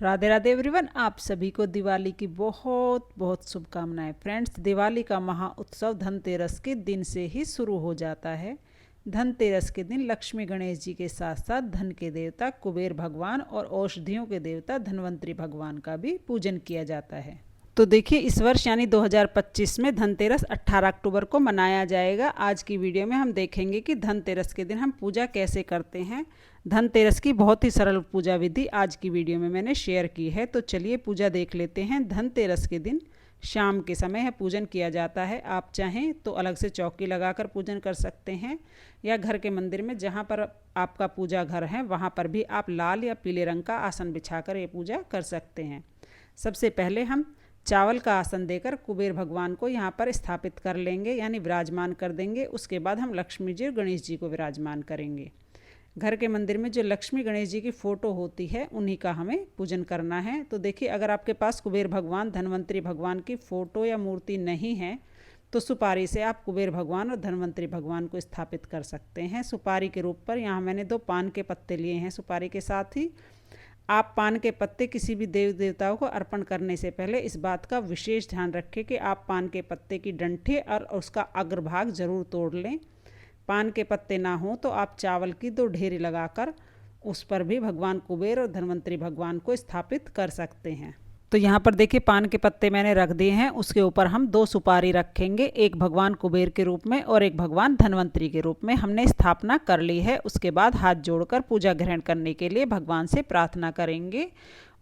Radhe Radhe everyone, आप सभी को दिवाली की बहुत बहुत शुभकामनाएं। फ्रेंड्स, दिवाली का महा उत्सव धनतेरस के दिन से ही शुरू हो जाता है। धनतेरस के दिन लक्ष्मी गणेश जी के साथ साथ धन के देवता कुबेर भगवान और औषधियों के देवता धन्वंतरी भगवान का भी पूजन किया जाता है। तो देखिए, इस वर्ष यानी 2025 में धनतेरस 18 अक्टूबर को मनाया जाएगा। आज की वीडियो में हम देखेंगे कि धनतेरस के दिन हम पूजा कैसे करते हैं। धनतेरस की बहुत ही सरल पूजा विधि आज की वीडियो में मैंने शेयर की है। तो चलिए पूजा देख लेते हैं। धनतेरस के दिन शाम के समय है पूजन किया जाता है। आप चाहें तो अलग से चौकी लगाकर पूजन कर सकते हैं, या घर के मंदिर में जहाँ पर आपका पूजा घर है वहाँ पर भी आप लाल या पीले रंग का आसन बिछाकर ये पूजा कर सकते हैं। सबसे पहले हम चावल का आसन देकर कुबेर भगवान को यहाँ पर स्थापित कर लेंगे, यानी विराजमान कर देंगे। उसके बाद हम लक्ष्मी जी और गणेश जी को विराजमान करेंगे। घर के मंदिर में जो लक्ष्मी गणेश जी की फ़ोटो होती है उन्हीं का हमें पूजन करना है। तो देखिए, अगर आपके पास कुबेर भगवान धन्वंतरी भगवान की फ़ोटो या मूर्ति नहीं है तो सुपारी से आप कुबेर भगवान और धन्वंतरी भगवान को स्थापित कर सकते हैं। सुपारी के रूप पर यहाँ मैंने 2 पान के पत्ते लिए हैं। सुपारी के साथ ही आप पान के पत्ते किसी भी देव देवताओं को अर्पण करने से पहले इस बात का विशेष ध्यान रखें कि आप पान के पत्ते की डंठी और उसका अग्रभाग जरूर तोड़ लें। पान के पत्ते ना हो तो आप चावल की 2 ढेरी लगाकर उस पर भी भगवान कुबेर और धन्वंतरी भगवान को स्थापित कर सकते हैं। तो यहाँ पर देखिए, पान के पत्ते मैंने रख दिए हैं। उसके ऊपर हम 2 सुपारी रखेंगे, एक भगवान कुबेर के रूप में और एक भगवान धन्वंतरी के रूप में हमने स्थापना कर ली है। उसके बाद हाथ जोड़कर पूजा ग्रहण करने के लिए भगवान से प्रार्थना करेंगे।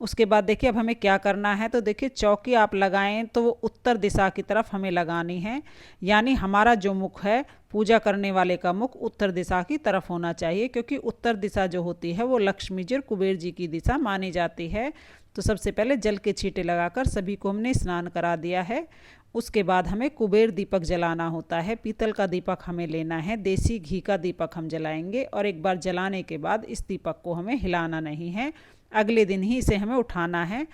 उसके बाद देखिए, अब हमें क्या करना है। तो देखिए, चौकी आप लगाएं तो वो उत्तर दिशा की तरफ हमें लगानी है, यानी हमारा जो मुख है, पूजा करने वाले का मुख उत्तर दिशा की तरफ होना चाहिए, क्योंकि उत्तर दिशा जो होती है वो लक्ष्मी जी और कुबेर जी की दिशा मानी जाती है। तो सबसे पहले जल के छींटे लगाकर सभी को हमने स्नान करा दिया है। उसके बाद हमें कुबेर दीपक जलाना होता है। पीतल का दीपक हमें लेना है, देसी घी का दीपक हम जलाएंगे, और एक बार जलाने के बाद इस दीपक को हमें हिलाना नहीं है, अगले दिन ही इसे हमें उठाना है।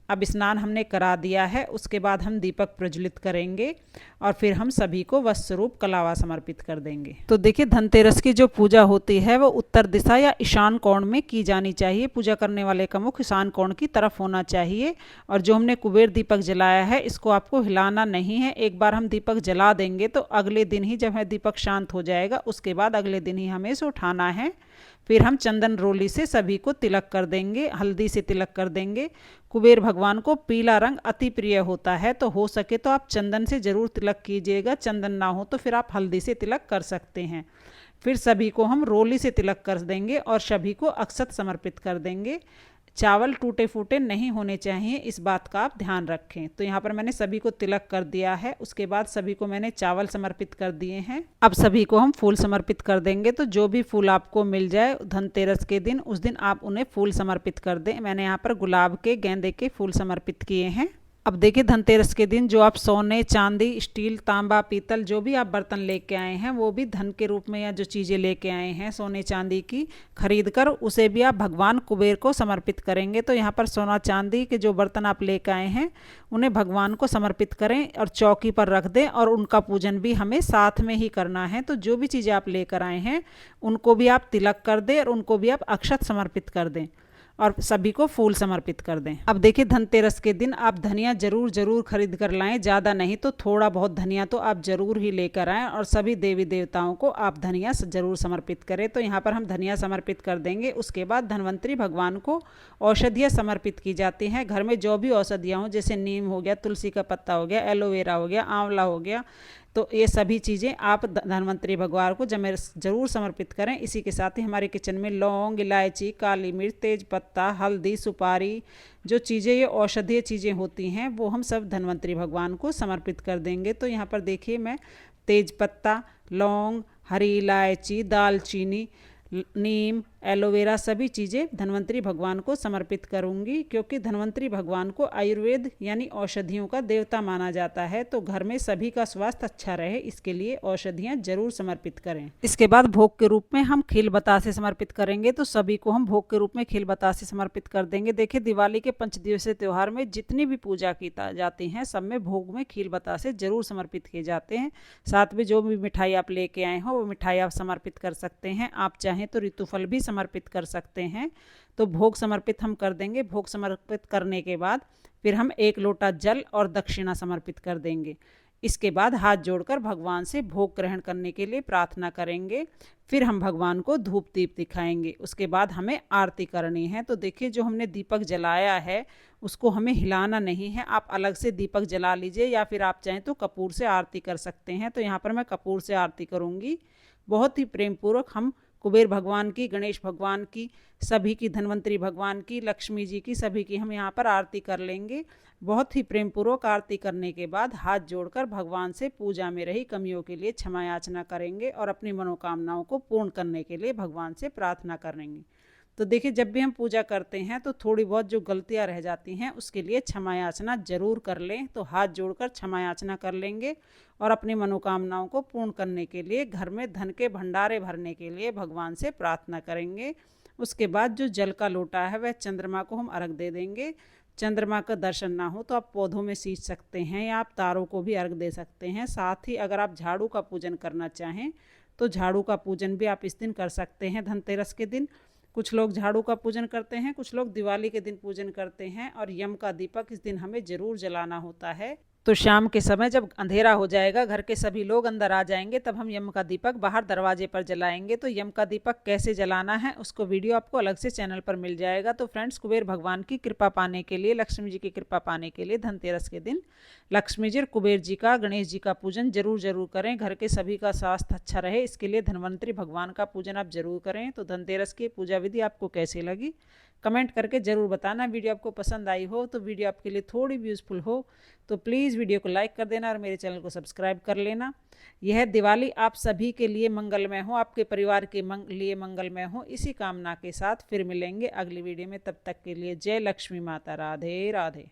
अब स्नान हमने करा दिया है। उसके बाद हम दीपक प्रज्वलित करेंगे और फिर हम सभी को वस्त्ररूप कलावा समर्पित कर देंगे। तो देखिए, धनतेरस की जो पूजा होती है वो उत्तर दिशा या ईशान कोण में की जानी चाहिए। पूजा करने वाले का मुख ईशान कोण की तरफ होना चाहिए। और जो हमने कुबेर दीपक जलाया है इसको आपको हिलाना नहीं है। एक बार हम दीपक जला देंगे तो अगले दिन ही, जब है दीपक शांत हो जाएगा, उसके बाद अगले दिन ही हमें इसे उठाना है। फिर हम चंदन रोली से सभी को तिलक कर देंगे, हल्दी से तिलक कर देंगे। कुबेर भगवान को पीला रंग अति प्रिय होता है, तो हो सके तो आप चंदन से ज़रूर तिलक कीजिएगा। चंदन ना हो तो फिर आप हल्दी से तिलक कर सकते हैं। फिर सभी को हम रोली से तिलक कर देंगे और सभी को अक्षत समर्पित कर देंगे। चावल टूटे फूटे नहीं होने चाहिए, इस बात का आप ध्यान रखें। तो यहाँ पर मैंने सभी को तिलक कर दिया है। उसके बाद सभी को मैंने चावल समर्पित कर दिए हैं। अब सभी को हम फूल समर्पित कर देंगे। तो जो भी फूल आपको मिल जाए धनतेरस के दिन, उस दिन आप उन्हें फूल समर्पित कर दें। मैंने यहाँ पर गुलाब के, गेंदे के फूल समर्पित किए हैं। अब देखिए, धनतेरस के दिन जो आप सोने, चांदी, स्टील, तांबा, पीतल जो भी आप बर्तन लेके आए हैं, वो भी धन के रूप में, या जो चीज़ें लेके आए हैं सोने चांदी की खरीद कर, उसे भी आप भगवान कुबेर को समर्पित करेंगे। तो यहाँ पर सोना चांदी के जो बर्तन आप लेके आए हैं उन्हें भगवान को समर्पित करें और चौकी पर रख दें, और उनका पूजन भी हमें साथ में ही करना है। तो जो भी चीज़ें आप लेकर आए हैं उनको भी आप तिलक कर दें और उनको भी आप अक्षत समर्पित कर दें और सभी को फूल समर्पित कर दें। अब देखिए, धनतेरस के दिन आप धनिया जरूर खरीद कर लाएं। ज़्यादा नहीं तो थोड़ा बहुत धनिया तो आप जरूर ही लेकर आएं, और सभी देवी देवताओं को आप धनिया जरूर समर्पित करें। तो यहाँ पर हम धनिया समर्पित कर देंगे। उसके बाद धन्वंतरी भगवान को औषधियाँ समर्पित की जाती हैं। घर में जो भी औषधियाँ हों, जैसे नीम हो गया, तुलसी का पत्ता हो गया, एलोवेरा हो गया, आंवला हो गया, तो ये सभी चीज़ें आप धन्वंतरी भगवान को जरूर समर्पित करें। इसी के साथ ही हमारे किचन में लौंग, इलायची, काली मिर्च, तेज पत्ता, हल्दी, सुपारी, जो चीज़ें ये औषधीय चीज़ें होती हैं वो हम सब धन्वंतरी भगवान को समर्पित कर देंगे। तो यहाँ पर देखिए, मैं तेज पत्ता, लौंग, हरी इलायची, दालचीनी, नीम, एलोवेरा सभी चीज़ें धन्वंतरी भगवान को समर्पित करूंगी, क्योंकि धन्वंतरी भगवान को आयुर्वेद यानी औषधियों का देवता माना जाता है। तो घर में सभी का स्वास्थ्य अच्छा रहे, इसके लिए औषधियाँ जरूर समर्पित करें। इसके बाद भोग के रूप में हम खील बतासे समर्पित करेंगे। तो सभी को हम भोग के रूप में खील बतासे समर्पित कर देंगे। देखिए, दिवाली के 5 दिवसीय त्यौहार में जितनी भी पूजा की जाती हैं सब में भोग में खील बतासे जरूर समर्पित किए जाते हैं। साथ में जो भी मिठाई आप लेके आए हो वो मिठाई आप समर्पित कर सकते हैं। आप चाहें तो ऋतुफल भी समर्पित कर सकते हैं। तो भोग समर्पित हम कर देंगे। भोग समर्पित करने के बाद फिर हम 1 लोटा जल और दक्षिणा समर्पित कर देंगे। इसके बाद हाथ जोड़कर भगवान से भोग ग्रहण करने के लिए प्रार्थना करेंगे। फिर हम भगवान को धूप दीप दिखाएंगे। उसके बाद हमें आरती करनी है। तो देखिए, जो हमने दीपक जलाया है उसको हमें हिलाना नहीं है। आप अलग से दीपक जला लीजिए या फिर आप चाहें तो कपूर से आरती कर सकते हैं। तो यहाँ पर मैं कपूर से आरती करूँगी। बहुत ही प्रेम पूर्वक हम कुबेर भगवान की, गणेश भगवान की, सभी की, धन्वंतरी भगवान की, लक्ष्मी जी की, सभी की हम यहाँ पर आरती कर लेंगे। बहुत ही प्रेम पूर्वक आरती करने के बाद हाथ जोड़कर भगवान से पूजा में रही कमियों के लिए क्षमा याचना करेंगे और अपनी मनोकामनाओं को पूर्ण करने के लिए भगवान से प्रार्थना करेंगे। तो देखिए, जब भी हम पूजा करते हैं तो थोड़ी बहुत जो गलतियां रह जाती हैं उसके लिए क्षमा याचना जरूर कर लें। तो हाथ जोड़कर क्षमा याचना कर लेंगे और अपनी मनोकामनाओं को पूर्ण करने के लिए, घर में धन के भंडारे भरने के लिए भगवान से प्रार्थना करेंगे। उसके बाद जो जल का लोटा है वह चंद्रमा को हम अर्घ दे देंगे। चंद्रमा का दर्शन ना हो तो आप पौधों में सींच सकते हैं या आप तारों को भी अर्घ दे सकते हैं। साथ ही अगर आप झाड़ू का पूजन करना चाहें तो झाड़ू का पूजन भी आप इस दिन कर सकते हैं, धनतेरस के दिन। कुछ लोग झाड़ू का पूजन करते हैं, कुछ लोग दिवाली के दिन पूजन करते हैं। और यम का दीपक इस दिन हमें जरूर जलाना होता है। तो शाम के समय जब अंधेरा हो जाएगा, घर के सभी लोग अंदर आ जाएंगे, तब हम यम का दीपक बाहर दरवाजे पर जलाएंगे। तो यम का दीपक कैसे जलाना है उसको वीडियो आपको अलग से चैनल पर मिल जाएगा। तो फ्रेंड्स, कुबेर भगवान की कृपा पाने के लिए, लक्ष्मी जी की कृपा पाने के लिए धनतेरस के दिन लक्ष्मी जी और कुबेर जी का, गणेश जी का पूजन जरूर जरूर करें। घर के सभी का स्वास्थ्य अच्छा रहे, इसके लिए धन्वंतरी भगवान का पूजन आप जरूर करें। तो धनतेरस की पूजा विधि आपको कैसी लगी कमेंट करके ज़रूर बताना। वीडियो आपको पसंद आई हो तो वीडियो आपके लिए थोड़ी भी यूज़फुल हो तो प्लीज़ वीडियो को लाइक कर देना और मेरे चैनल को सब्सक्राइब कर लेना। यह दिवाली आप सभी के लिए मंगलमय हो, आपके परिवार के लिए मंगलमय हो, इसी कामना के साथ फिर मिलेंगे अगली वीडियो में। तब तक के लिए जय लक्ष्मी माता। राधे राधे।